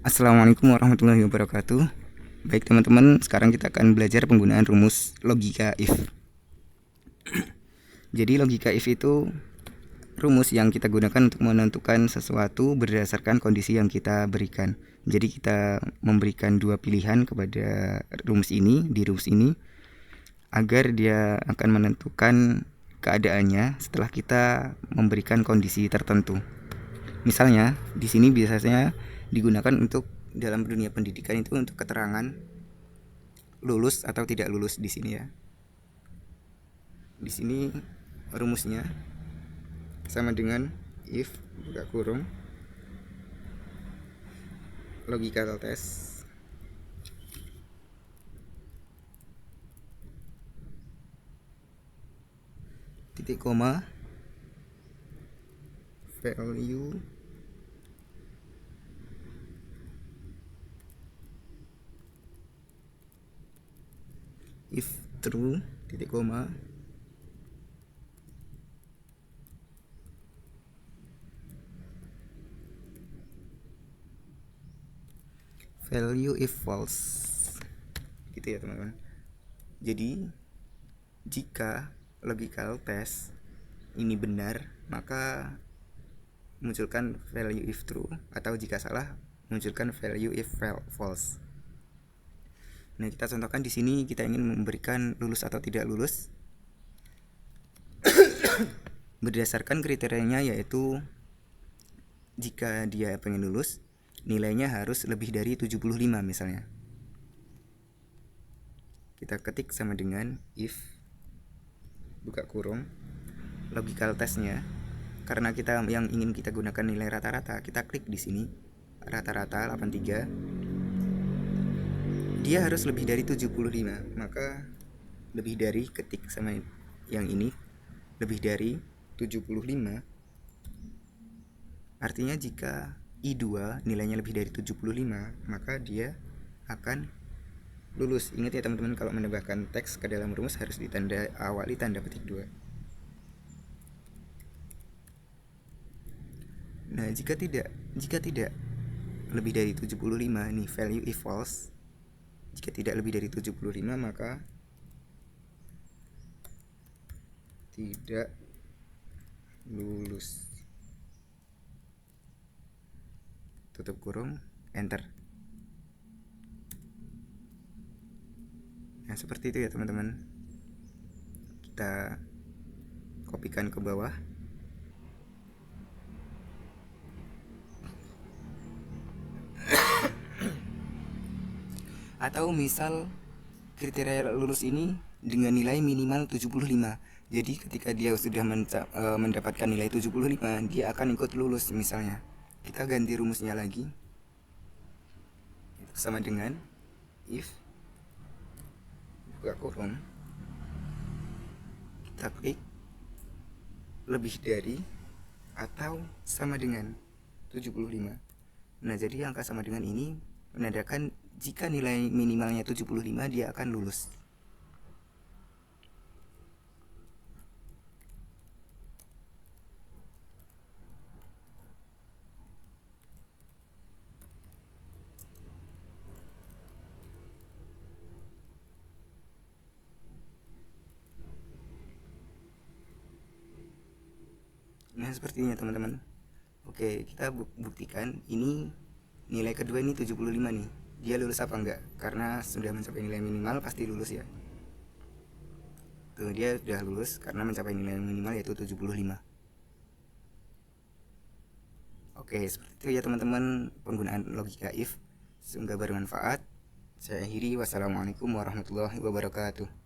Assalamualaikum warahmatullahi wabarakatuh. Baik teman-teman, sekarang kita akan belajar penggunaan rumus logika if. Jadi logika if itu rumus yang kita gunakan untuk menentukan sesuatu berdasarkan kondisi yang kita berikan. Jadi kita memberikan dua pilihan kepada rumus ini agar dia akan menentukan keadaannya setelah kita memberikan kondisi tertentu. Misalnya, di sini biasanya digunakan untuk dalam dunia pendidikan itu untuk keterangan lulus atau tidak lulus di sini ya. Di sini rumusnya sama dengan if buka kurung logical test titik koma value if true titik koma value if false, gitu ya teman-teman. Jadi jika logical test ini benar, maka munculkan value if true, atau jika salah munculkan value if false. Nah, kita contohkan di sini kita ingin memberikan lulus atau tidak lulus. Berdasarkan kriterianya yaitu jika dia pengen lulus, nilainya harus lebih dari 75 misalnya. Kita ketik sama dengan if buka kurung logical testnya. Karena kita yang ingin kita gunakan nilai rata-rata, kita klik di sini rata-rata 83. Dia harus lebih dari 75, maka lebih dari ketik sama yang ini lebih dari 75. Artinya jika I2 nilainya lebih dari 75, maka dia akan lulus. Ingat ya teman-teman, kalau menambahkan teks ke dalam rumus harus awali tanda petik 2. Nah, jika tidak lebih dari 75 nih value if false. Jika tidak lebih dari 75 maka tidak lulus. Tutup kurung, enter. Nah, seperti itu ya teman-teman. Kita kopikan ke bawah. Atau misal kriteria lulus ini dengan nilai minimal 75. Jadi ketika dia sudah mendapatkan nilai 75, dia akan ikut lulus misalnya. Kita ganti rumusnya lagi. Sama dengan if buka kurung, kita klik lebih dari atau sama dengan 75. Nah, jadi angka sama dengan ini menandakan jika nilai minimalnya 75, dia akan lulus. Nah, seperti ini teman-teman. Oke, kita buktikan ini nilai kedua ini 75 nih. Dia lulus apa enggak? Karena sudah mencapai nilai minimal pasti lulus ya. Tuh, dia sudah lulus karena mencapai nilai minimal yaitu 75. Oke, seperti itu ya teman-teman penggunaan logika if. Semoga bermanfaat. Saya akhiri, wassalamualaikum warahmatullahi wabarakatuh.